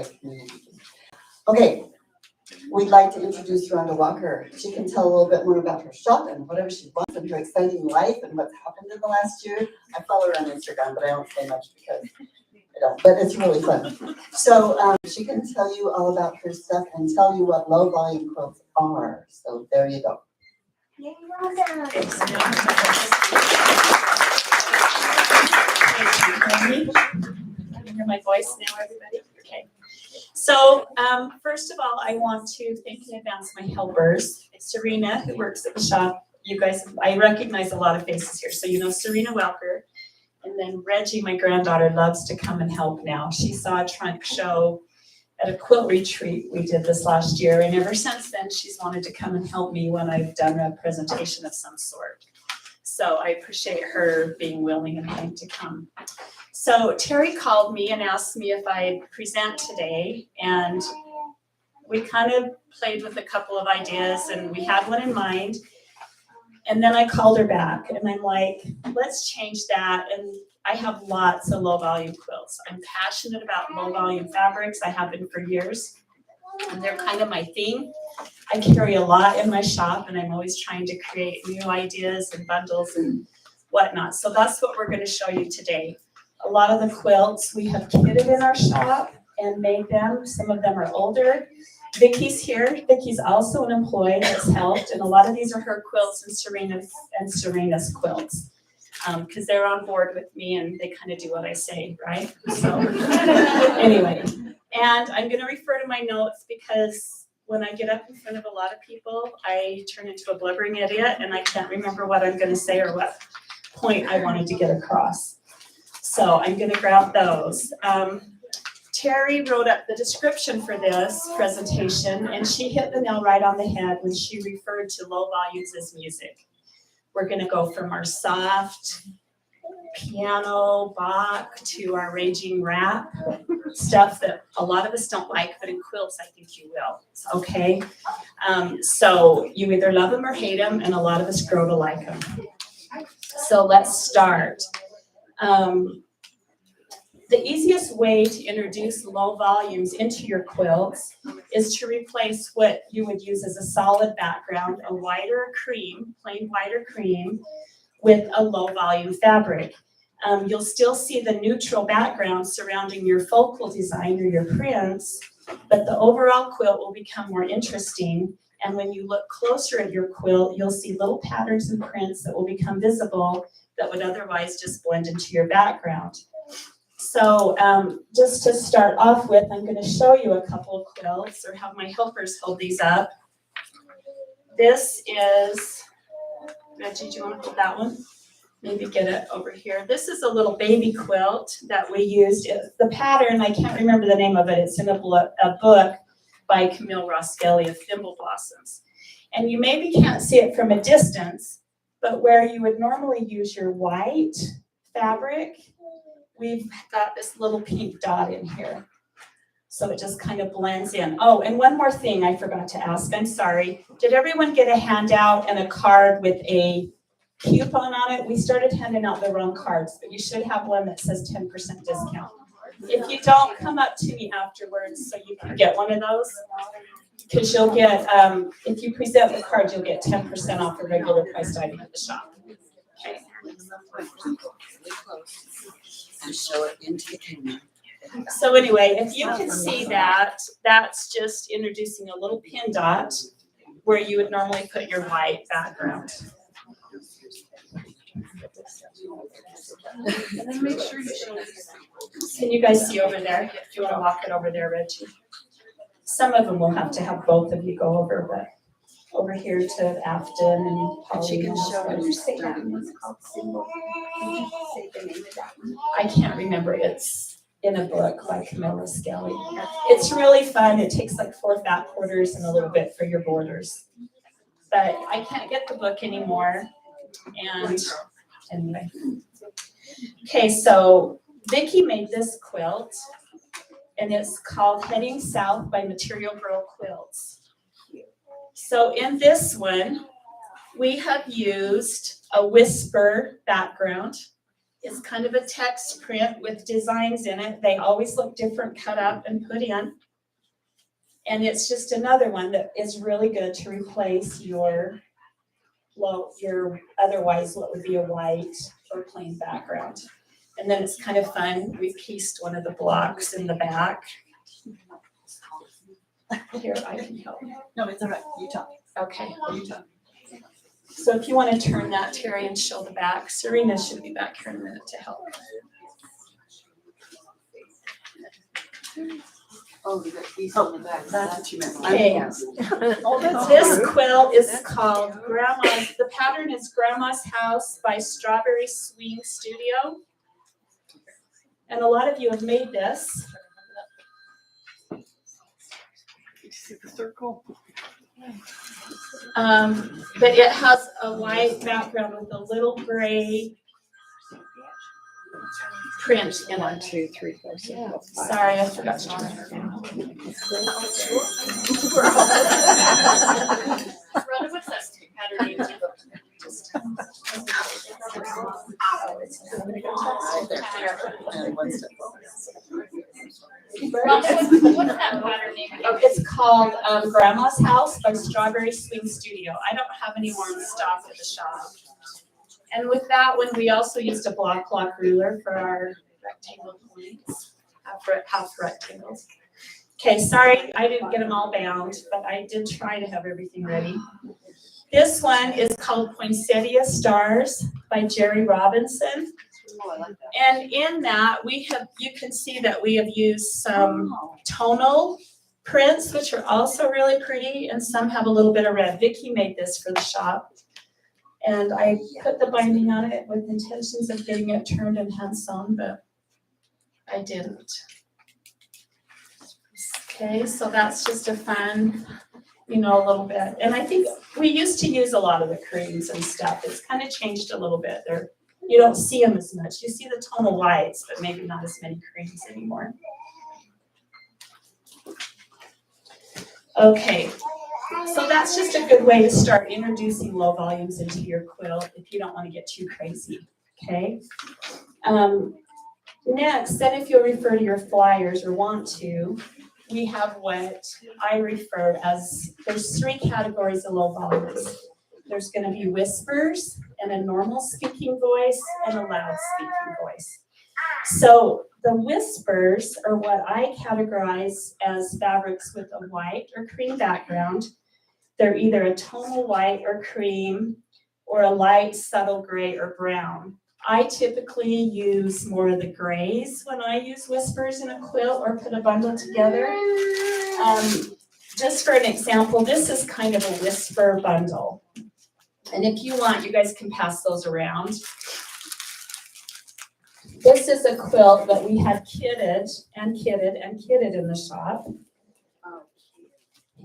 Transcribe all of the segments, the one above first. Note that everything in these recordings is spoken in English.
great community. Okay, we'd like to introduce Rhonda Walker. She can tell a little bit more about her shop and whatever she wants and her exciting life and what's happened in the last year. I follow her on Instagram, but I don't say much because I don't, but it's really fun. So she can tell you all about her stuff and tell you what low volume quilts are. So there you go. You're welcome. Can you hear my voice now, everybody? Okay. So first of all, I want to thank in advance my helpers. Serena, who works at the shop. You guys, I recognize a lot of faces here. So you know Serena Walker. And then Reggie, my granddaughter, loves to come and help now. She saw a trunk show at a quilt retreat we did this last year. And ever since then, she's wanted to come and help me when I've done a presentation of some sort. So I appreciate her being willing and willing to come. So Terry called me and asked me if I'd present today, and we kind of played with a couple of ideas, and we had one in mind. And then I called her back, and I'm like, let's change that. And I have lots of low volume quilts. I'm passionate about low volume fabrics. I have been for years, and they're kind of my thing. I carry a lot in my shop, and I'm always trying to create new ideas and bundles and whatnot. So that's what we're going to show you today. A lot of the quilts we have kitted in our shop and made them. Some of them are older. Vicky's here. Vicky's also an employee that's helped, and a lot of these are her quilts and Serena's quilts, because they're on board with me and they kind of do what I say, right? So anyway, and I'm going to refer to my notes because when I get up in front of a lot of people, I turn into a blubbering idiot and I can't remember what I'm going to say or what point I wanted to get across. So I'm going to grab those. Terry wrote up the description for this presentation, and she hit the nail right on the head when she referred to low volumes as music. We're going to go from our soft piano Bach to our raging rap, stuff that a lot of us don't like, but in quilts I think you will. Okay, so you either love them or hate them, and a lot of us grow to like them. So let's start. The easiest way to introduce low volumes into your quilts is to replace what you would use as a solid background, a whiter cream, plain whiter cream, with a low volume fabric. You'll still see the neutral background surrounding your focal design or your prints, but the overall quilt will become more interesting. And when you look closer at your quilt, you'll see little patterns and prints that will become visible that would otherwise just blend into your background. So just to start off with, I'm going to show you a couple of quilts, or have my helpers hold these up. This is, Reggie, do you want to hold that one? Maybe get it over here. This is a little baby quilt that we used. The pattern, I can't remember the name of it. It's in a book by Camille Roskelly of Thimble Blossoms. And you maybe can't see it from a distance, but where you would normally use your white fabric, we've got this little pink dot in here. So it just kind of blends in. Oh, and one more thing I forgot to ask. I'm sorry. Did everyone get a handout and a card with a coupon on it? We started handing out the wrong cards, but you should have one that says 10% discount. If you don't, come up to me afterwards so you can get one of those. Because you'll get, if you present the card, you'll get 10% off a regular priced item at the shop. Okay. And show it into the camera. So anyway, if you can see that, that's just introducing a little pin dot where you would normally put your white background. And then make sure you show these. Can you guys see over there? If you want to walk it over there, Reggie. Some of them will have to have both of you go over, but over here to Afton and Polly. She can show Did it. you say that one was called Symbol? Did you say the name of that one? I can't remember. It's in a book by Camilla Skelly. It's really fun. It takes like 4 fat quarters and a little bit for your borders. But I can't get the book anymore. And anyway. Okay, so Vicki made this quilt, and it's called Heading South by Material Girl Quilts. So in this one, we have used a whisper background. is kind of a text print with designs in it. They always look different cut up and put in. And it's just another one that is really good to replace your otherwise what would be a white or plain background. And then it's kind of fun. We pieced one of the blocks in the back. Here, I can help. No, it's all right. You talk. Okay. You talk. So if you want to turn that, Terry, and show the back, Serena should be back here in a minute to help. Oh, we got these on the back. That's what you meant. Okay. This quilt is called Grandma's, the pattern is Grandma's House by Strawberry Swing Studio. And a lot of you have made this. Did you see the circle? But it has a white background with a little gray print in One, it. 2, 3, 4, 5. Sorry, I forgot to turn it around. Rhonda, what's that pattern you do? What's that pattern name? Oh, it's called Grandma's House by Strawberry Swing Studio. I don't have any more in stock at the shop. And with that one, we also used a block lock ruler for our rectangle points, half rectangles. Okay, sorry, I didn't get them all bound, but I did try to have everything ready. This one is called Poinsettia Stars by Jerry Robinson. Oh, I like that. And in that, you can see that we have used some tonal prints, which are also really pretty, and some have a little bit of red. Vicki made this for the shop. And I put the binding on it with intentions of getting it turned and hand sewn, but I didn't. Okay, so that's just a fun, a little bit. And I think we used to use a lot of the creams and stuff. It's kind of changed a little bit. You don't see them as much. You see the tonal whites, but maybe not as many creams anymore. Okay, so that's just a good way to start introducing low volumes into your quilt if you don't want to get too crazy, okay? Next, then if you'll refer to your flyers or want to, we have what I refer as, there's 3 categories of low volumes. There's going to be whispers and a normal speaking voice and a loud speaking voice. So the whispers are what I categorize as fabrics with a white or cream background. They're either a tonal white or cream or a light subtle gray or brown. I typically use more of the grays when I use whispers in a quilt or put a bundle together. Just for an example, this is kind of a whisper bundle. And if you want, you guys can pass those around. This is a quilt that we had kitted in the shop.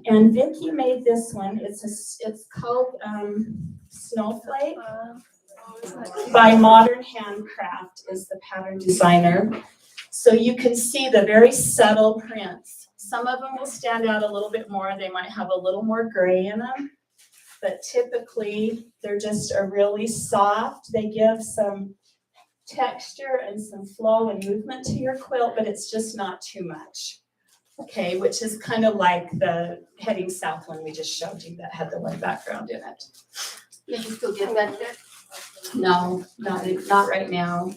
And Vicki made this one. It's called Snowflake by Modern Handcraft is the pattern designer. So you can see the very subtle prints. Some of them will stand out a little bit more. They might have a little more gray in them, but typically they're just a really soft. They give some texture and some flow and movement to your quilt, but it's just not too much. Okay, which is kind of like the Heading South one we just showed you that had the white background in it. Can you still get that there? No, not right now.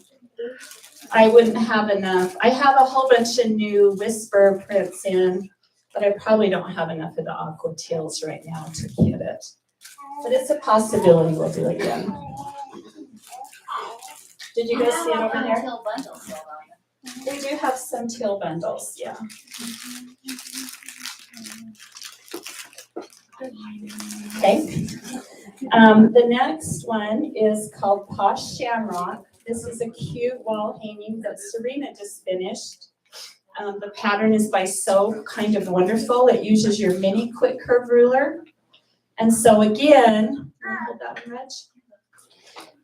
I wouldn't have enough. I have a whole bunch of new whisper prints in, but I probably don't have enough of the aqua teals right now to kit it. But it's a possibility we'll do it again. Did you guys see it over there? They do have some teal bundles, yeah. Okay. The next one is called Posh Shamrock. This is a cute wall hanging that Serena just finished. The pattern is by So Kind of Wonderful. It uses your mini quick curve ruler. And so again, hold that one, Reg.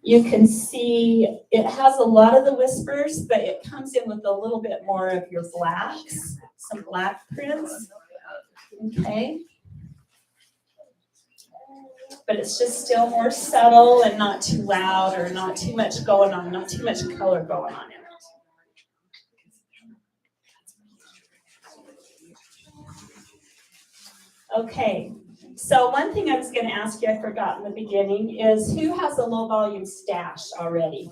You can see it has a lot of the whispers, but it comes in with a little bit more of your blacks, some black prints. Okay. but it's just still more subtle and not too loud or not too much going on, not too much color going on in it. Okay, so one thing I was going to ask you, I forgot in the beginning, is who has a low volume stash already?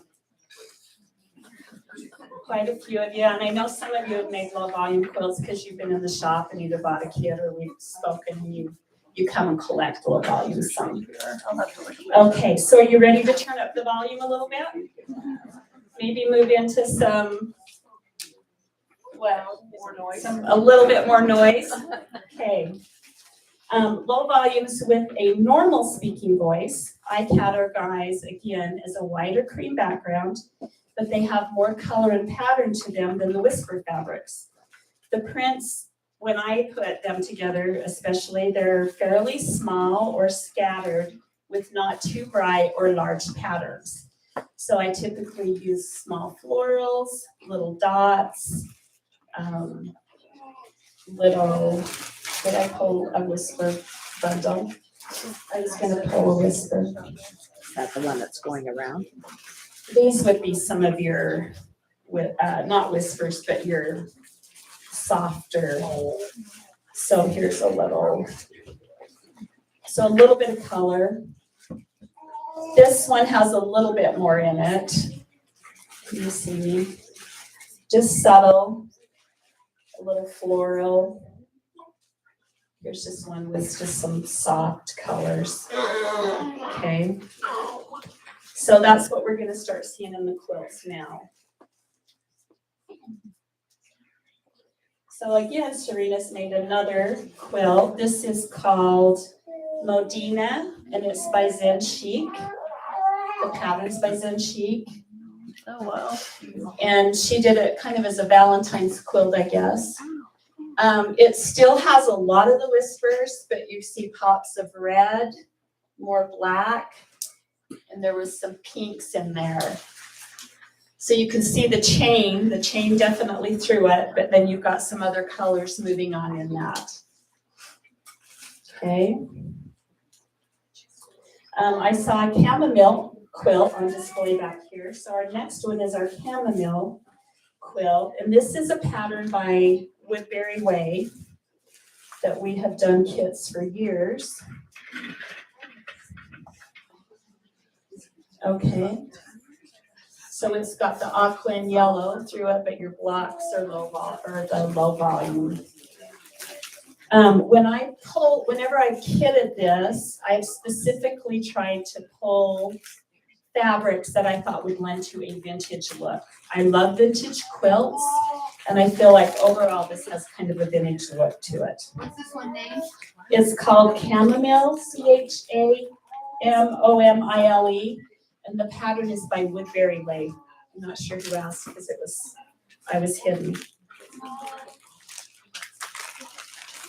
Quite a few of you, and I know some of you have made low volume quilts because you've been in the shop and either bought a kit or we've spoken and you come and collect low volume some. Okay, so are you ready to turn up the volume a little bit? Maybe move into some, well, More noise. a little bit more noise. Okay. Low volumes with a normal speaking voice, I categorize again as a white or cream background, but they have more color and pattern to them than the whisper fabrics. The prints, when I put them together especially, they're fairly small or scattered with not too bright or large patterns. So I typically use small florals, little dots, little, did I pull a whisper bundle? I was gonna pull a whisper. Is that the one that's going around? These would be some of your, not whispers, but your softer. So here's a little bit of color. This one has a little bit more in it. Can you see me? Just subtle, a little floral. Here's just one with just some soft colors. Okay. So that's what we're going to start seeing in the quilts now. So again, Serena's made another quilt. This is called Modina, and it's by Zen Chic. The pattern's by Zen Chic. Oh, wow. And she did it kind of as a Valentine's quilt, I guess. It still has a lot of the whispers, but you see pops of red, more black, and there was some pinks in there. So you can see the chain definitely through it, but then you've got some other colors moving on in that. Okay. I saw a chamomile quilt on display back here. So our next one is our chamomile quilt, and this is a pattern by Woodbury Way that we have done kits for years. Okay, so it's got the aqua and yellow through it, but your blocks are low volume. Whenever I kitted this, I've specifically tried to pull fabrics that I thought would lend to a vintage look. I love vintage quilts, and I feel like overall this has kind of a vintage look to it. What's this one named? It's called Chamomile, Chamomile, and the pattern is by Woodbury Way. I'm not sure who asked because I was hidden.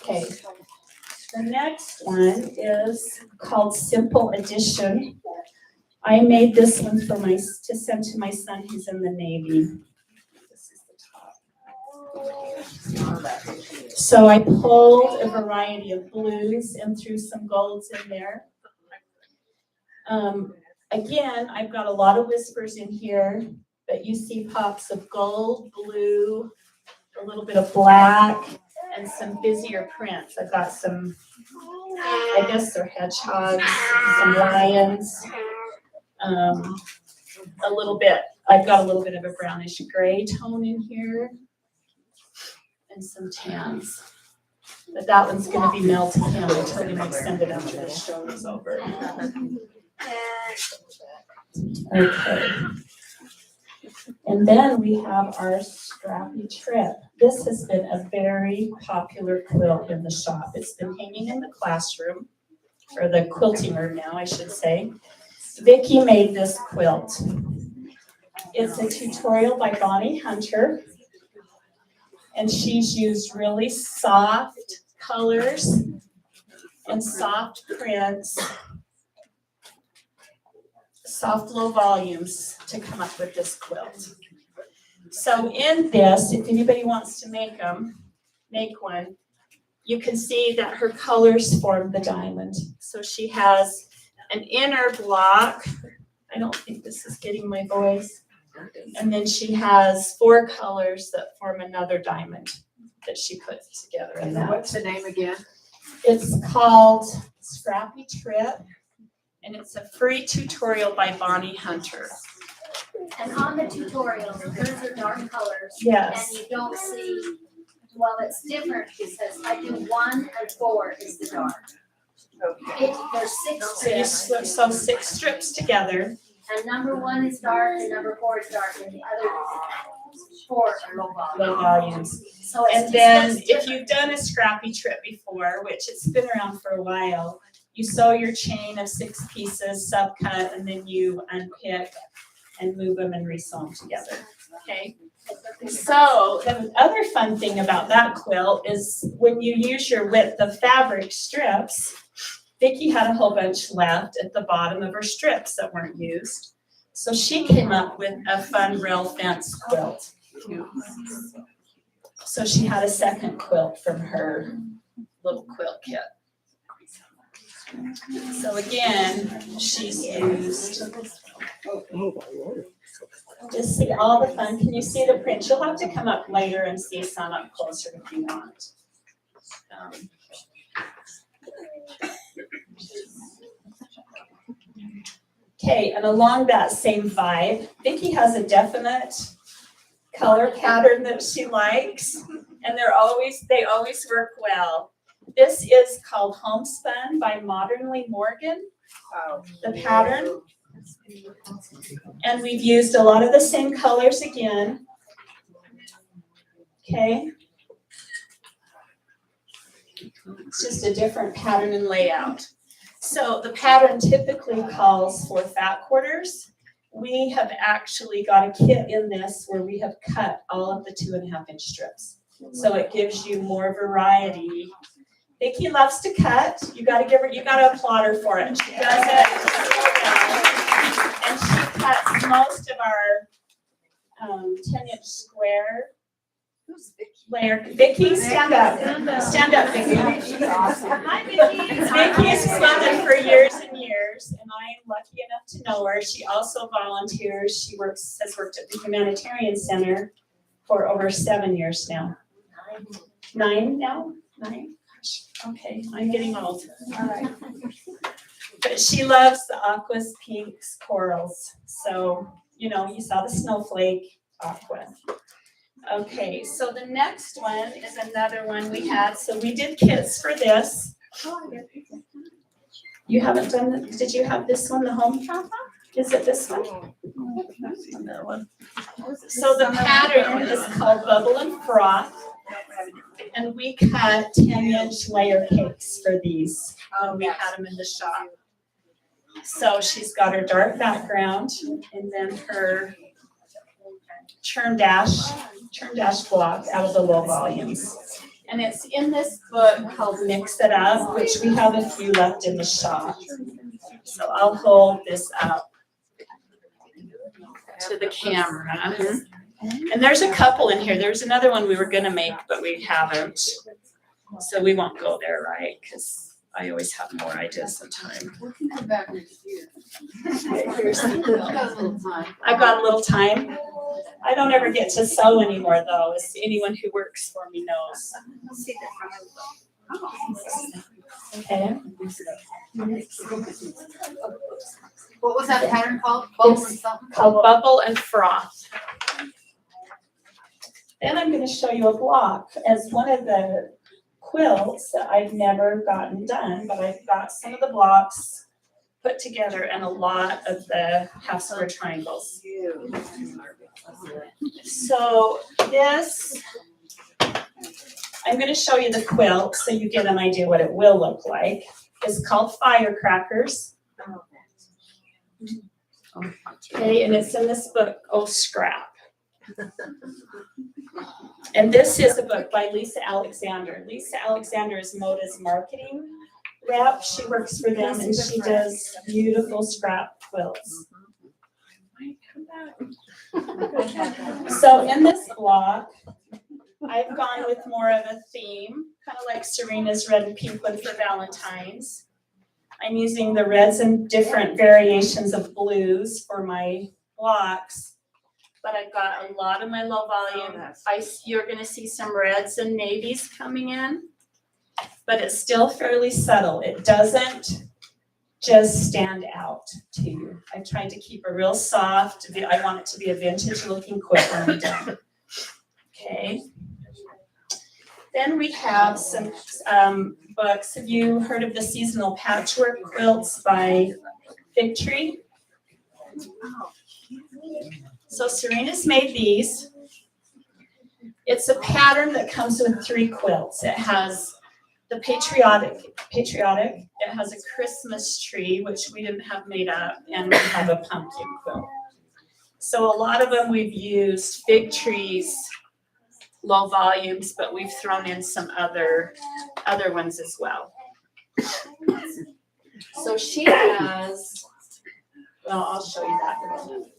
Okay, the next one is called Simple Edition. I made this one to send to my son who's in the Navy. This is the top. So I pulled a variety of blues and threw some golds in there. Again, I've got a lot of whispers in here, but you see pops of gold, blue, a little bit of black, and some busier prints. I've got some, I guess they're hedgehogs, some lions, I've got a little bit of a brownish gray tone in here, and some tans. But that one's going to be melted down. I told him I'd send it after the show is over. Okay. And then we have our Strappy Trip. This has been a very popular quilt in the shop. It's been hanging in the classroom, or the quilting room now, I should say. Vicki made this quilt. It's a tutorial by Bonnie Hunter, and she's used really soft colors and soft prints, soft low volumes to come up with this quilt. So in this, if anybody wants to make one, you can see that her colors form the diamond. So she has an inner block. I don't think this is getting my voice. And then she has 4 colors that form another diamond that she puts together in that. What's the name again? It's called Scrappy Trip, and it's a free tutorial by Bonnie Hunter. And on the tutorial, hers are dark colors. Yes. And you don't see, well, it's different because I do 1 and 4 is the dark. There's 6 So you strips, sew 6 strips together. and number 1 is dark and number 4 is dark, and the other 4 are low volume. Low volumes. So it's And just then looks if different. you've done a scrappy trip before, which it's been around for a while, you sew your chain of 6 pieces, subcut, and then you unpick and move them and resew them together. Okay. So the other fun thing about that quilt is when you use your width of fabric strips, Vicki had a whole bunch left at the bottom of her strips that weren't used. So she came up with a fun rail fence quilt. So she had a second quilt from her little quilt kit. So again, she's used, just see all the fun. Can you see the print? You'll have to come up later and see some up closer if you want. Okay, and along that same vibe, Vicki has a definite color pattern that she likes, and they always work well. This is called Homespun by Modernly Morgan, the pattern. And we've used a lot of the same colors again. Okay. It's just a different pattern and layout. So the pattern typically calls for fat quarters. We have actually got a kit in this where we have cut all of the 2.5-inch strips. So it gives you more variety. Vicki loves to cut. You gotta applaud her for it. She does it so well. And she cuts most of our 10-inch square layer. Vicki, stand up. Stand up, Vicki. Hi, Vicki. Vicki's quilted for years and years, and I am lucky enough to know her. She also volunteers. She has worked at the Humanitarian Center for over 7 years now. 9 now? 9? Gosh, okay, I'm getting old. All right. But she loves the aquas, pinks, corals. So, you saw the Snowflake aqua. Okay, so the next one is another one we had. So we did kits for this. You haven't done did you have this one, the home travel? Is it this one? So the pattern is called Bubble and Froth. And we cut 10-inch layer cakes for these. We had them in the shop. So she's got her dark background and then her churn dash block out of the low volumes. And it's in this book called Mix It Up, which we have a few left in the shop. So I'll hold this up to the camera. And there's a couple in here. There's another one we were gonna make, but we haven't. So we won't go there, right? Because I always have more ideas than time. We can come back next year. I've got a little time. I don't ever get to sew anymore though, as anyone who works for me knows. Okay. What was that pattern called? Bubble and something? Called Bubble and Froth. Then I'm going to show you a block as one of the quilts that I've never gotten done, but I've got some of the blocks put together and a lot of the half square triangles. So this, I'm going to show you the quilt so you get an idea what it will look like. It's called Firecrackers. Okay, and it's in this book, Oh Scrap. And this is a book by Lisa Alexander. Lisa Alexander is Moda's marketing rep. She works for them and she does beautiful scrap quilts. So in this block, I've gone with more of a theme, kind of like Serena's red and pink one for Valentine's. I'm using the reds and different variations of blues for my blocks. But I've got a lot of my low volume. You're gonna see some reds and navies coming in, but it's still fairly subtle. It doesn't just stand out to you. I tried to keep it real soft. I want it to be a vintage looking quilt when I'm done. Okay. Then we have some books. Have you heard of the seasonal patchwork quilts by Fig Tree? So Serena's made these. It's a pattern that comes with 3 quilts. It has the patriotic. It has a Christmas tree, which we didn't have made up, and we have a pumpkin quilt. So a lot of them we've used Fig Tree's low volumes, but we've thrown in some other ones as well. So she has, well, I'll show you that in a minute.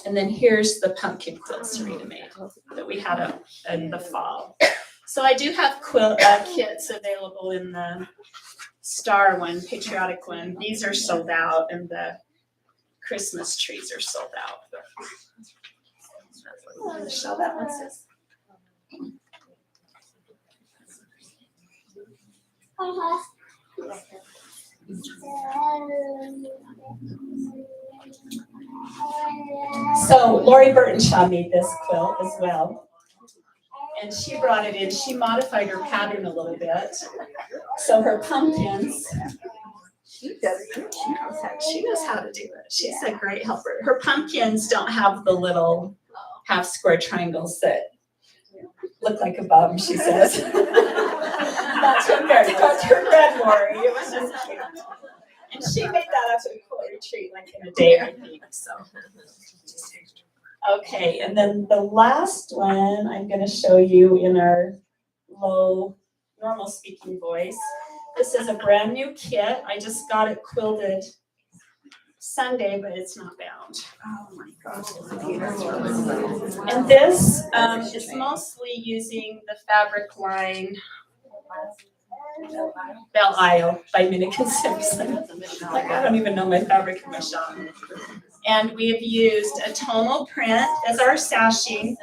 And then here's the pumpkin quilt Serena made that we had up in the fall. So I do have quilt kits available in the star one, patriotic one. These are sold out, and the Christmas trees are sold out. I'm going to show that one, sis. So Lori Burtonshaw made this quilt as well, and she brought it in. She modified her pattern a little bit. So her pumpkins, she knows how to do it. She's a great helper. Her pumpkins don't have the little half square triangles that look like a bum, she says. That's her red, Lori. It was just cute. And she made that up to a quilt retreat like in a day, I think. So, okay, and then the last one I'm going to show you in our low, normal speaking voice. This is a brand new kit. I just got it quilted Sunday, but it's not bound. Oh my gosh. And this is mostly using the fabric line Belle Isle by Minikin Simpson. Like, I don't even know my fabric in my shop. And we have used a tonal print as our sashing,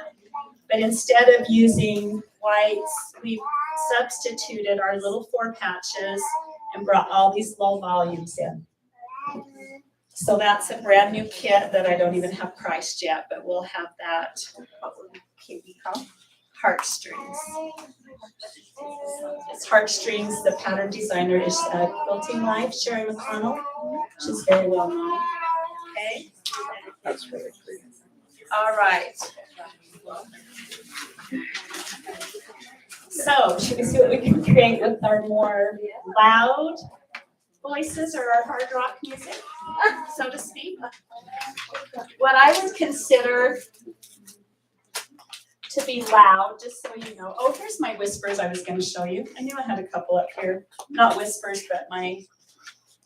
but instead of using whites, we've substituted our little 4 patches and brought all these low volumes in. So that's a brand new kit that I don't even have priced yet, but we'll have that. What would we call? Heartstrings. It's Heartstrings. The pattern designer is Quilting Life, Sherry McConnell. She's very well known. Okay. That's really pretty. All right. So, should we see what we can create with our more loud voices or our hard rock music, so to speak? What I would consider to be loud, just so you know. Oh, here's my whispers I was going to show you. I knew I had a couple up here. Not whispers, but my,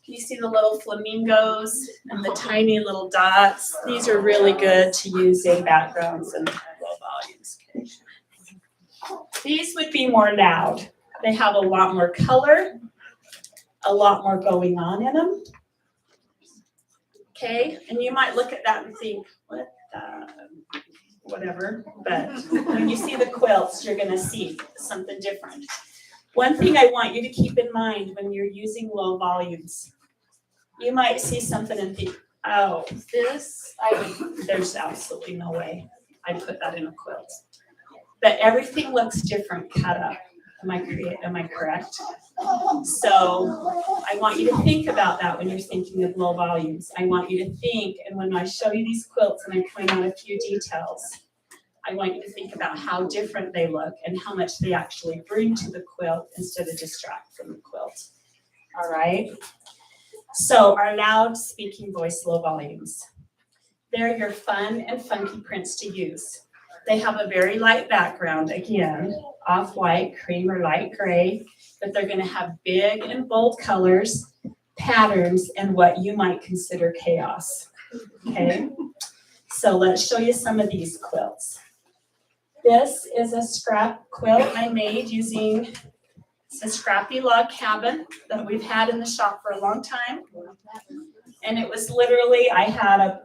can you see the little flamingos and the tiny little dots? These are really good to use in backgrounds and low volumes. Okay. These would be more loud. They have a lot more color, a lot more going on in them. Okay, and you might look at that and think, what the whatever, but when you see the quilts, you're going to see something different. One thing I want you to keep in mind when you're using low volumes, you might see something and think, oh, there's absolutely no way I'd put that in a quilt. But everything looks different cut up. Am I correct? So I want you to think about that when you're thinking of low volumes. I want you to think, and when I show you these quilts and I point out a few details, I want you to think about how different they look and how much they actually bring to the quilt instead of distract from the quilt. All right? So our loud speaking voice low volumes. They're your fun and funky prints to use. They have a very light background, again, off-white, cream, or light gray, but they're going to have big and bold colors, patterns, and what you might consider chaos. Okay? So let's show you some of these quilts. This is a scrap quilt I made using It's a scrappy log cabin that we've had in the shop for a long time. And it was literally, I had a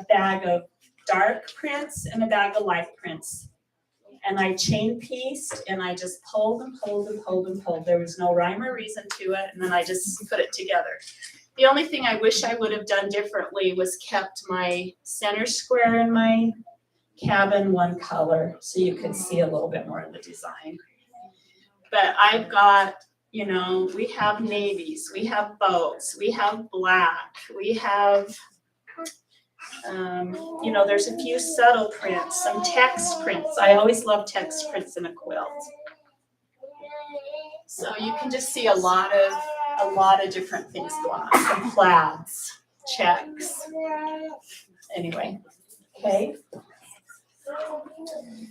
bag of dark prints and a bag of light prints. And I chain pieced and I just pulled and pulled and pulled and pulled. There was no rhyme or reason to it. And then I just put it together. The only thing I wish I would have done differently was kept my center square in my cabin one color so you could see a little bit more of the design. But I've got, you know, we have navies, we have boats, we have black, we have, you know, there's a few subtle prints, some text prints. I always love text prints in a quilt. So you can just see a lot of different things going on. Some plaids, checks. Anyway, okay.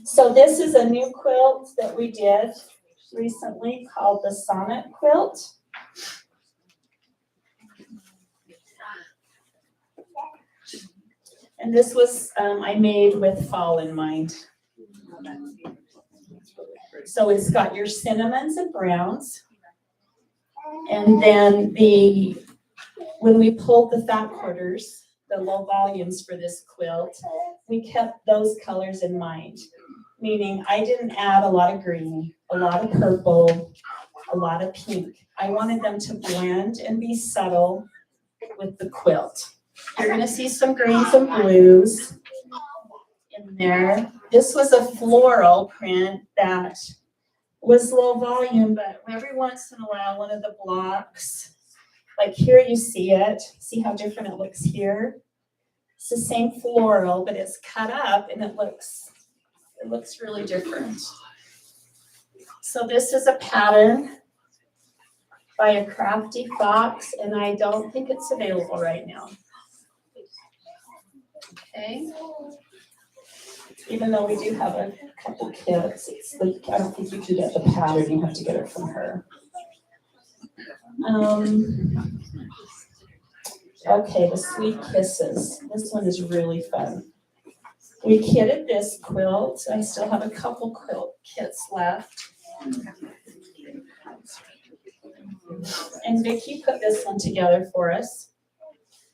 So this is a new quilt that we did recently called the Sonnet quilt. And this was, I made with fall in mind. So it's got your cinnamons and browns. And then when we pulled the fat quarters, the low volumes for this quilt, we kept those colors in mind. Meaning I didn't add a lot of green, a lot of purple, a lot of pink. I wanted them to blend and be subtle with the quilt. You're gonna see some greens and blues in there. This was a floral print that was low volume, but every once in a while, one of the blocks, like here you see it. See how different it looks here? It's the same floral, but it's cut up and it looks really different. So this is a pattern by a crafty fox, and I don't think it's available right now. Okay. Even though we do have a couple kits, it's like, I don't think you can get the pattern, you have to get it from her. Okay, the Sweet Kisses. This one is really fun. We kitted this quilt. I still have a couple quilt kits left. And Vicki put this one together for us.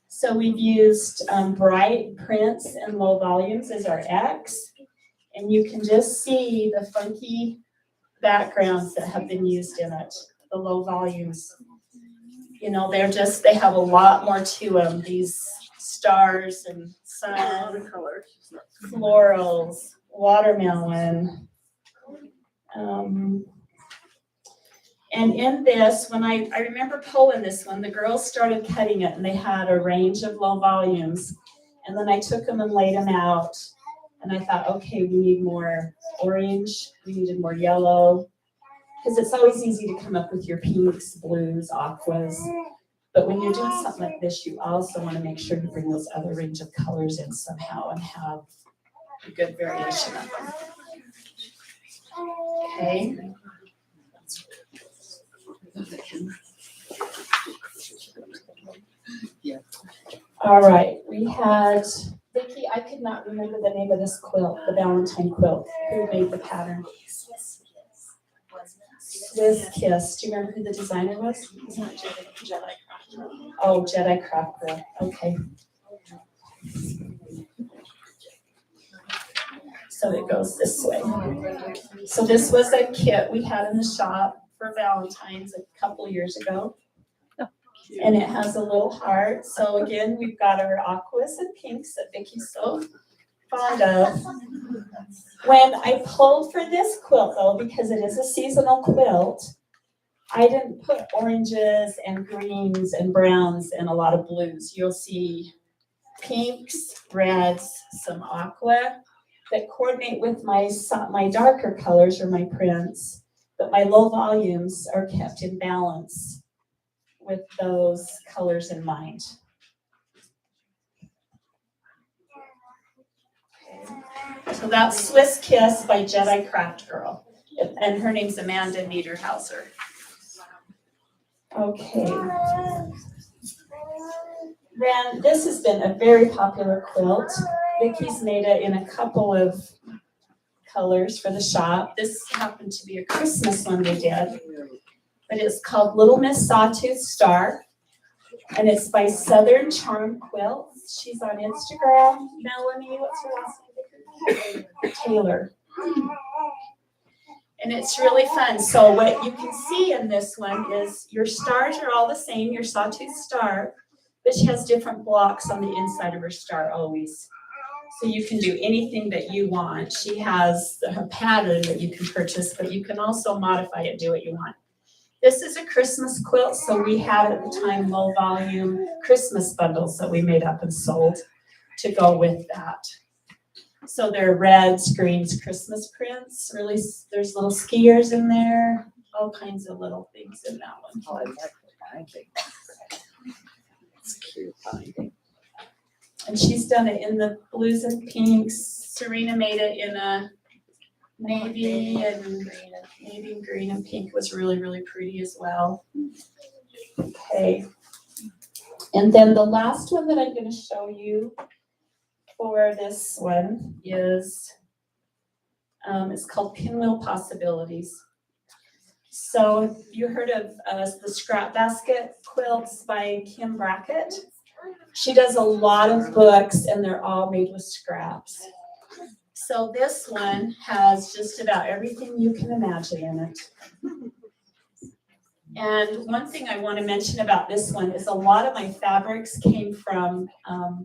So we've used bright prints and low volumes as our X. And you can just see the funky backgrounds that have been used in it, the low volumes. You know, they have a lot more to them. These stars and sun, florals, watermelon. And in this, when I remember pulling this one, the girls started cutting it and they had a range of low volumes. And then I took them and laid them out. And I thought, okay, we need more orange. We needed more yellow. Because it's always easy to come up with your pinks, blues, aquas. But when you're doing something like this, you also want to make sure you bring those other range of colors in somehow and have a good variation of them. Okay. All right, we had, Vicki, I could not remember the name of this quilt, the Valentine quilt. Who made the pattern? Swiss Kiss. Do you remember who the designer was? Jedi Craft. Oh, Jedi Craft Girl. Okay. So it goes this way. So this was a kit we had in the shop for Valentine's a couple years ago. And it has a little heart. So again, we've got our aquas and pinks that Vicki's so fond of. When I pulled for this quilt though, because it is a seasonal quilt, I didn't put oranges and greens and browns and a lot of blues. You'll see pinks, reds, some aqua that coordinate with my darker colors or my prints, but my low volumes are kept in balance with those colors in mind. So that's Swiss Kiss by Jedi Craft Girl. And her name's Amanda Niederhauser. Okay. Then this has been a very popular quilt. Vicki's made it in a couple of colors for the shop. This happened to be a Christmas one we did, but it's called Little Miss Sawtooth Star, and it's by Southern Charm Quilts. She's on Instagram. Melanie, what's her last name? Taylor. And it's really fun. So what you can see in this one is your stars are all the same, your sawtooth star, but she has different blocks on the inside of her star always. So you can do anything that you want. She has a pattern that you can purchase, but you can also modify it, do what you want. This is a Christmas quilt, so we had at the time low volume Christmas bundles that we made up and sold to go with that. So they're reds, greens, Christmas prints. Really, there's little skiers in there, all kinds of little things in that one. Oh, I like the binding. It's cute binding. And she's done it in the blues and pinks. Serena made it in a navy and green and pink was really, really pretty as well. Okay. And then the last one that I'm going to show you for this one is, it's called Pinwheel Possibilities. So you heard of the Scrap Basket quilts by Kim Brackett? She does a lot of books and they're all made with scraps. So this one has just about everything you can imagine in it. And one thing I want to mention about this one is a lot of my fabrics came from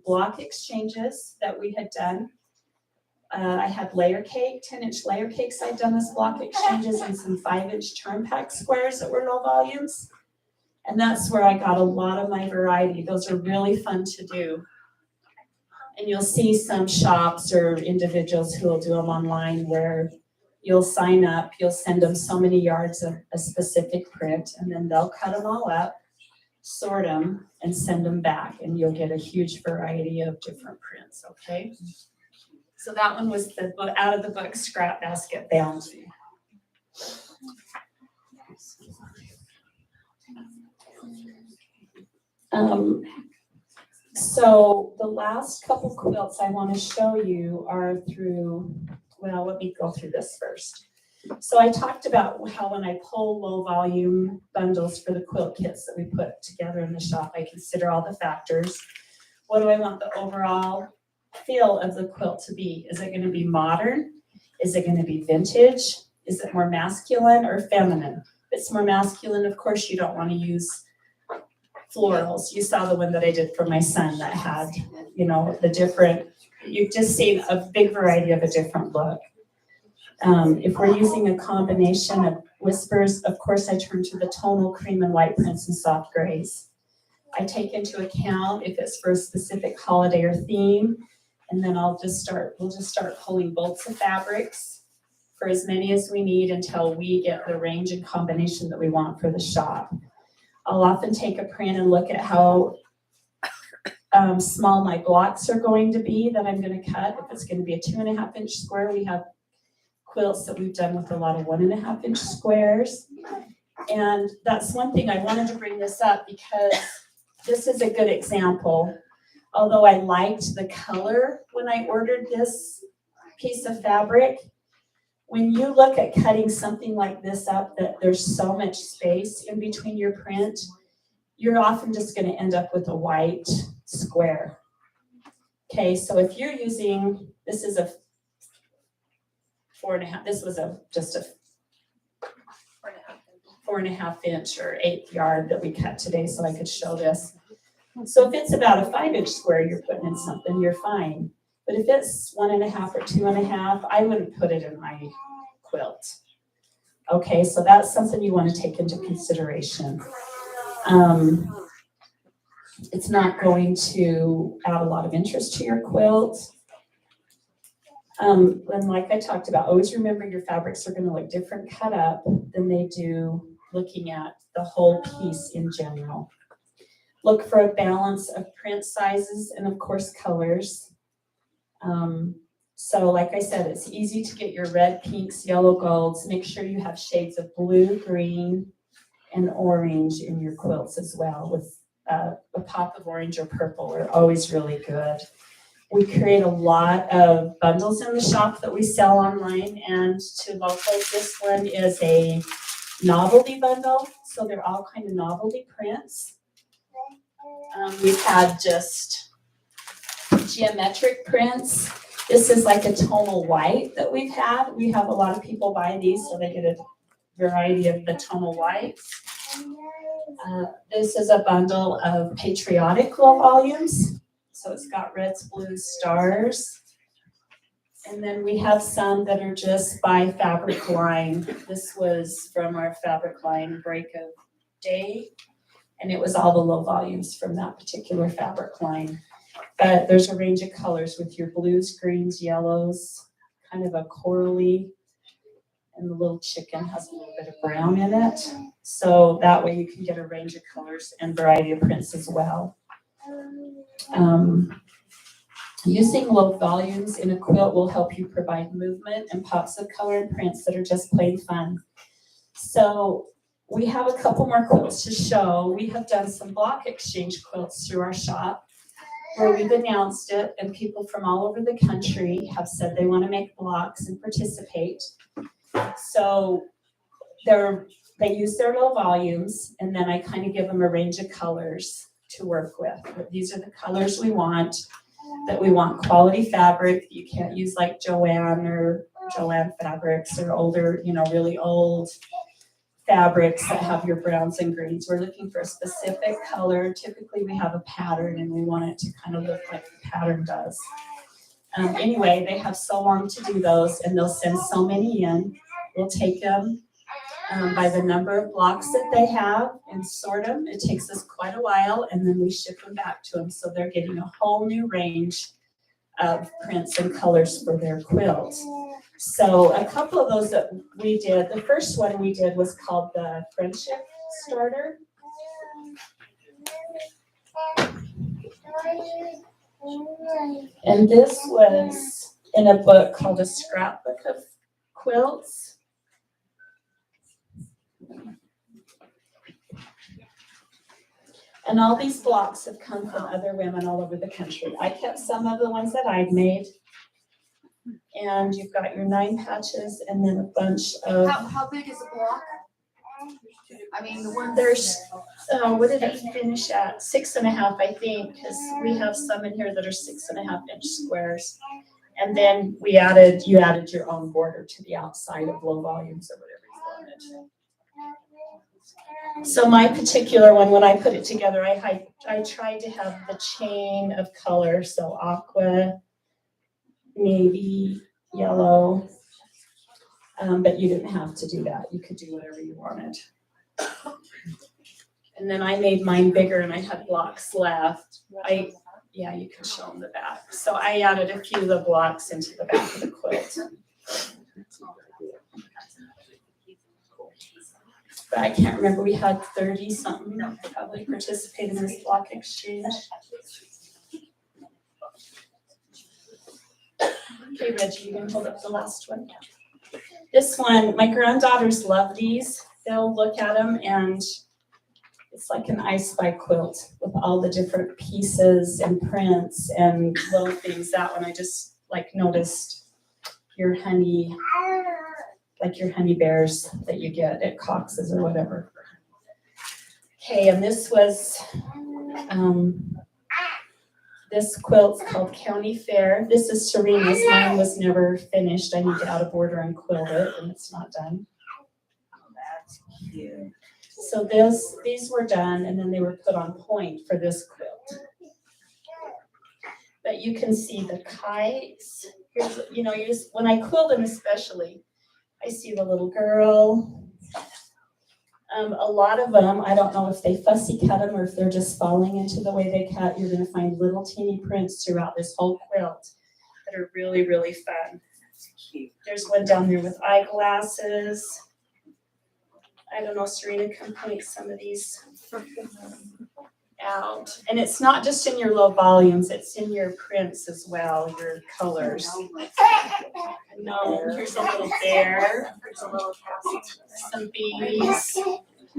block exchanges that we had done. I had layer cake, 10-inch layer cakes I'd done as block exchanges and some 5-inch turn pack squares that were low volumes. And that's where I got a lot of my variety. Those are really fun to do. And you'll see some shops or individuals who will do them online where you'll sign up, you'll send them so many yards of a specific print, and then they'll cut them all up, sort them, and send them back. And you'll get a huge variety of different prints, okay? So that one was the out of the book Scrap Basket Bound. So the last couple quilts I want to show you are through, well, let me go through this first. So I talked about how when I pull low volume bundles for the quilt kits that we put together in the shop, I consider all the factors. What do I want the overall feel of the quilt to be? Is it going to be modern? Is it going to be vintage? Is it more masculine or feminine? If it's more masculine, of course, you don't want to use florals. You saw the one that I did for my son that had, you know, the different, you've just seen a big variety of a different look. If we're using a combination of whispers, of course, I turn to the tonal cream and white prints and soft grays. I take into account if it's for a specific holiday or theme, and then we'll just start pulling bolts of fabrics for as many as we need until we get the range and combination that we want for the shop. I'll often take a print and look at how small my blocks are going to be that I'm going to cut. If it's going to be a 2.5-inch square, we have quilts that we've done with a lot of 1.5-inch squares. And that's one thing I wanted to bring this up because this is a good example. Although I liked the color when I ordered this piece of fabric, when you look at cutting something like this up, that there's so much space in between your print, you're often just going to end up with a white square. Okay, so if you're using, this is a 4.5, this was just a 4.5-inch or 1/8 yard that we cut today so I could show this. So if it's about a 5-inch square you're putting in something, you're fine. But if it's 1.5 or 2.5, I wouldn't put it in my quilt. Okay, so that's something you want to take into consideration. It's not going to add a lot of interest to your quilt. And like I talked about, always remember your fabrics are going to look different cut up than they do looking at the whole piece in general. Look for a balance of print sizes and of course colors. So like I said, it's easy to get your red, pinks, yellow, golds. Make sure you have shades of blue, green, and orange in your quilts as well. With a pop of orange or purple are always really good. We create a lot of bundles in the shop that we sell online and to locals. This one is a novelty bundle, so they're all kind of novelty prints. We've had just geometric prints. This is like a tonal white that we've had. We have a lot of people buy these so they get a variety of the tonal whites. This is a bundle of patriotic low volumes. So it's got reds, blues, stars. And then we have some that are just by fabric line. This was from our fabric line Break of Day. And it was all the low volumes from that particular fabric line. But there's a range of colors with your blues, greens, yellows, kind of a corally. And the little chicken has a little bit of brown in it. So that way you can get a range of colors and variety of prints as well. Using low volumes in a quilt will help you provide movement and pops of color and prints that are just plain fun. So we have a couple more quilts to show. We have done some block exchange quilts through our shop where we've announced it, and people from all over the country have said they want to make blocks and participate. So they use their low volumes, and then I kind of give them a range of colors to work with. But these are the colors we want, that we want quality fabric. You can't use like Joanne fabrics or older, really old fabrics that have your browns and greens. We're looking for a specific color. Typically we have a pattern and we want it to kind of look like the pattern does. Anyway, they have so long to do those, and they'll send so many in. We'll take them by the number of blocks that they have and sort them. It takes us quite a while, and then we ship them back to them. So they're getting a whole new range of prints and colors for their quilt. So a couple of those that we did, the first one we did was called the Friendship Starter. And this was in a book called A Scrapbook of Quilts. And all these blocks have come from other women all over the country. I kept some of the ones that I'd made. And you've got your 9 patches and then a bunch of... How big is a block? I mean, the one There's, what did I finish at? 6.5, I think, because we have some in here that are 6.5 inch squares. And then you added your own border to the outside of low volumes or whatever you wanted. So my particular one, when I put it together, I tried to have the chain of color, so aqua, navy, yellow, but you didn't have to do that. You could do whatever you wanted. And then I made mine bigger and I had blocks left. Yeah, you can show them the back. So I added a few of the blocks into the back of the quilt. But I can't remember, we had 30 something probably participated in this block exchange. Okay, Reggie, you can hold up the last one. This one, my granddaughters love these. They'll look at them and it's like an I Spy quilt with all the different pieces and prints and little things. That one I just noticed your honey, like your honey bears that you get at Cox's or whatever. Okay, and this was, this quilt's called County Fair. This is Serena's. Mine was never finished. I need to add a border and quilt it, and it's not done. That's cute. So these were done, and then they were put on point for this quilt. But you can see the kites. Here's, when I quilt them especially, I see the little girl. A lot of them, I don't know if they fussy cut them or if they're just falling into the way they cut. You're going to find little teeny prints throughout this whole quilt that are really, really fun. There's one down there with eyeglasses. I don't know, Serena can point some of these out. And it's not just in your low volumes, it's in your prints as well, your colors. No, here's a little bear, some bees.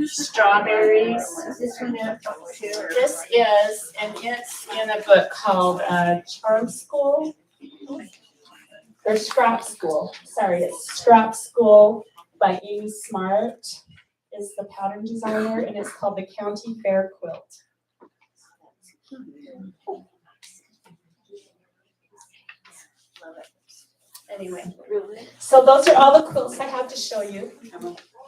strawberries. Is this one out too? This is, and it's in a book called Charm School. Or Scrap School. Sorry, it's Scrap School by Amy Smart is the pattern designer, and it's called the County Fair Quilt. Anyway, so those are all the quilts I have to show you.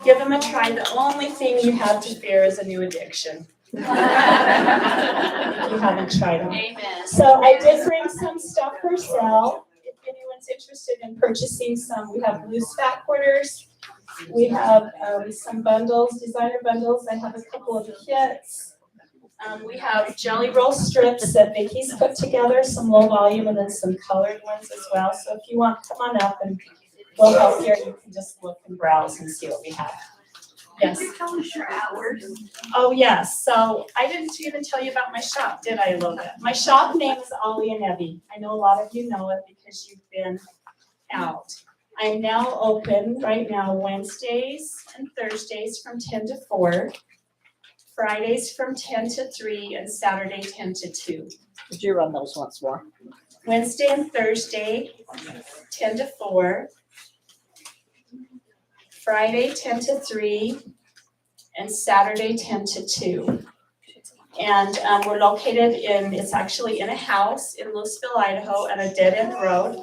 Give them a try. The only thing you have to fear is a new addiction. If you haven't tried them. Amen. So I did bring some stuff for sale. If anyone's interested in purchasing some, we have loose fat quarters. We have some bundles, designer bundles. I have a couple of kits. We have jelly roll strips that Vicky's put together, some low volume, and then some colored ones as well. So if you want, come on up and we'll help you. You can just look and browse and see what we have. Yes. Can you tell us your hours? Oh, yes. So I didn't even tell you about my shop, did I, Logan? My shop name is Ollie and Evie. I know a lot of you know it because you've been out. I'm now open right now Wednesdays and Thursdays from 10 to 4, Fridays from 10 to 3, and Saturday 10 to 2. Could you run those once more? Wednesday and Thursday, 10 to 4. Friday, 10 to 3, and Saturday, 10 to 2. And we're located it's actually in a house in Louisville, Idaho, at a dead-end road.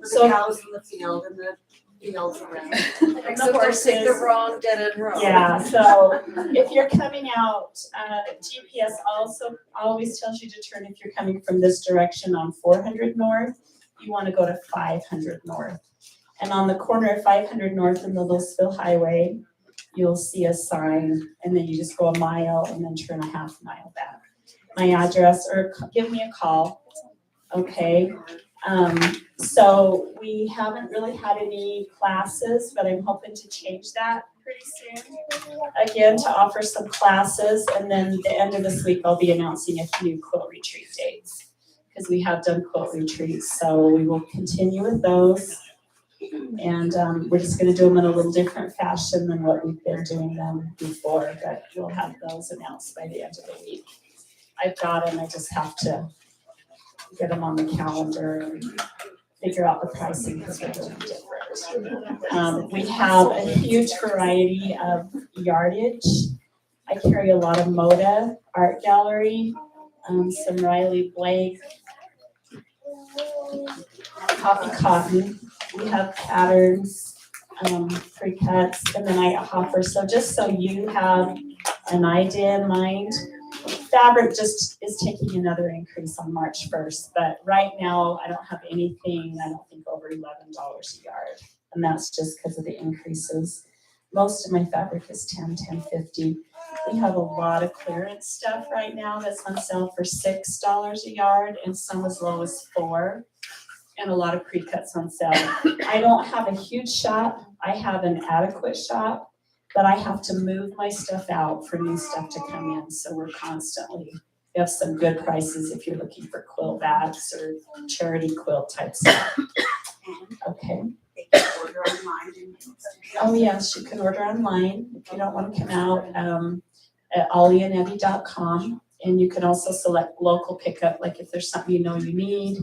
So cows in the field and the fields around. and the horses. wrong dead-end road. Yeah, so if you're coming out, GPS also always tells you to turn if you're coming from this direction on 400 North. You want to go to 500 North. And on the corner of 500 North and the Louisville Highway, you'll see a sign, and then you just go a mile and then turn a half mile back. My address, or give me a call, okay? So we haven't really had any classes, but I'm hoping to change that pretty soon. Again, to offer some classes, and then the end of this week, I'll be announcing a few quilt retreat dates, because we have done quilt retreats, so we will continue with those. And we're just going to do them in a little different fashion than what we've been doing them before, but we'll have those announced by the end of the week. I've got them, I just have to get them on the calendar and figure out the pricing because we're doing different. We have a huge variety of yardage. I carry a lot of Moda Art Gallery, some Riley Blake, Coffee Cotton. We have patterns, pre-cuts, and then I offer, so just so you have an idea in mind, fabric just is taking another increase on March 1st, but right now I don't have anything, I don't think over $11 a yard, and that's just because of the increases. Most of my fabric is $10, $10.50. We have a lot of clearance stuff right now that's on sale for $6 a yard, and some as low as $4. And a lot of pre-cuts on sale. I don't have a huge shop. I have an adequate shop, but I have to move my stuff out for new stuff to come in. So we're constantly, we have some good prices if you're looking for quilt backs or charity quilt type stuff. Okay. Order online. Oh yes, you can order online if you don't want to come out at ollieandevie.com. And you can also select local pickup, like if there's something you know you need.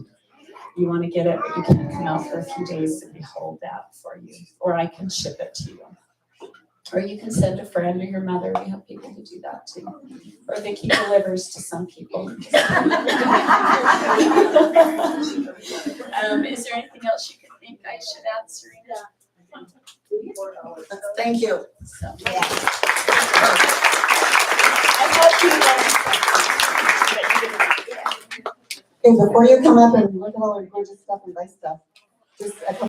You want to get it, but you can't come out for a few days and we hold that for you. Or I can ship it to you. Or you can send a friend or your mother. We have people who do that too. Or Vicky delivers to some people. Is there anything else you can think I should add, Serena? Thank you. So, yeah. I hope you learned something that you didn't know. Okay, before you come up and look at all our gorgeous stuff and buy stuff, just a couple